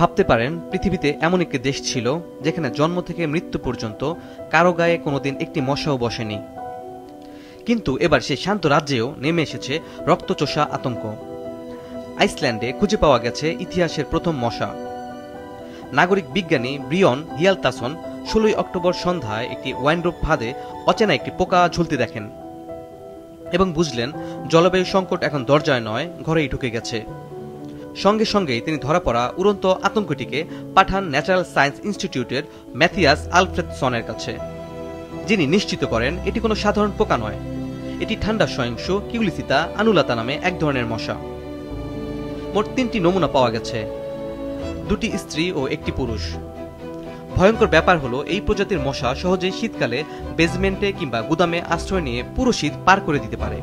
ভাবতে পারেন পৃথিবীতে এমন একটি দেশ ছিল যেখানে জন্ম থেকে মৃত্যু পর্যন্ত কারো গায়ে কোনোদিন একটি মশাও বসেনি। কিন্তু এবার সেই শান্ত রাজ্যেও নেমে এসেছে রক্তচোষা আতঙ্ক। আইসল্যান্ডে খুঁজে পাওয়া গেছে ইতিহাসের প্রথম মশা। নাগরিক বিজ্ঞানী ব্রিয়ন হিয়ালতাসন 16 অক্টোবর সন্ধ্যায় একটি ওয়াইনরুফ ফাঁদে অচেনা একটি পোকা ঝুলতে দেখেন এবং বুঝলেন জলবায়ু সংকট এখন দরজায় নয়, ঘরেই ঢুকে গেছে। সঙ্গে সঙ্গেই তিনি ধরা পড়া উড়ন্ত আতঙ্কটিকে পাঠান ন্যাচারাল সায়েন্স ইনস্টিটিউটের ম্যাথিয়াস আলফ্রেডসনের কাছে, যিনি নিশ্চিত করেন এটি কোনো সাধারণ পোকা নয়, এটি ঠান্ডা সহিংস কিউলিসিতা আনুলাতা নামে এক ধরনের মশা। মোট 3টি নমুনা পাওয়া গেছে, 2টি স্ত্রী ও 1টি পুরুষ। ভয়ঙ্কর ব্যাপার হলো এই প্রজাতির মশা সহজেই শীতকালে বেজমেন্টে কিংবা গুদামে আশ্রয় নিয়ে পুরো শীত পার করে দিতে পারে।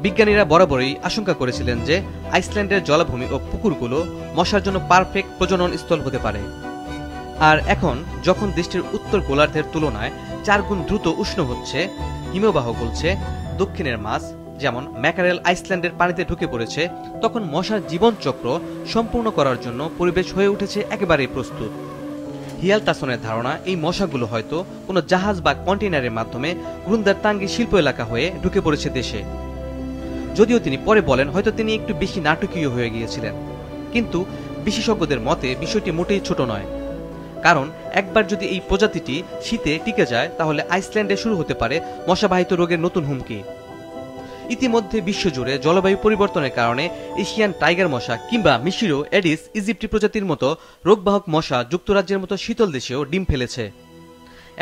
বিজ্ঞানীরা বরাবরই আশঙ্কা করেছিলেন যে আইসল্যান্ডের জলাভূমি ও পুকুরগুলো মশার জন্য পারফেক্ট প্রজনন স্থল হতে পারে। আর এখন যখন দেশটির উত্তর গোলার্ধের তুলনায় 4 গুণ দ্রুত উষ্ণ হচ্ছে, হিমবাহ গলছে, দক্ষিণের মাছ যেমন ম্যাকারেল আইসল্যান্ডের পানিতে ঢুকে পড়েছে, তখন মশার জীবনচক্র সম্পূর্ণ করার জন্য পরিবেশ হয়ে উঠেছে একেবারেই প্রস্তুত। হিয়ালতাসনের ধারণা এই মশাগুলো হয়তো কোনো জাহাজ বা কন্টেইনারের মাধ্যমে গ্রুন্দারতাঙ্গি শিল্প এলাকা হয়ে ঢুকে পড়েছে দেশে। যদিও তিনি পরে বলেন হয়তো তিনি একটু বেশি নাটকীয় হয়ে গিয়েছিলেন, কিন্তু বিশেষজ্ঞদের মতে বিষয়টি মোটেই ছোট নয়। কারণ একবার যদি এই প্রজাতিটি শীতে টিকে যায় তাহলে আইসল্যান্ডে শুরু হতে পারে মশাবাহিত রোগের নতুন হুমকি। ইতিমধ্যে বিশ্বজুড়ে জলবায়ু পরিবর্তনের কারণে এশিয়ান টাইগার মশা কিংবা মিশরীয় এডিস ইজিপ্টি প্রজাতির মতো রোগবাহক মশা যুক্তরাজ্যের মতো শীতল দেশেও ডিম ফেলেছে।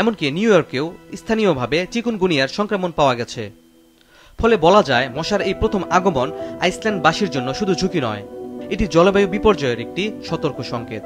এমনকি নিউ ইয়র্কেও স্থানীয়ভাবে চিকুনগুনিয়ার সংক্রমণ পাওয়া গেছে। ফলে বলা যায় মশার এই প্রথম আগমন আইসল্যান্ডবাসীর জন্য শুধু ঝুঁকি নয়, এটি জলবায়ু বিপর্যয়ের একটি সতর্ক সংকেত।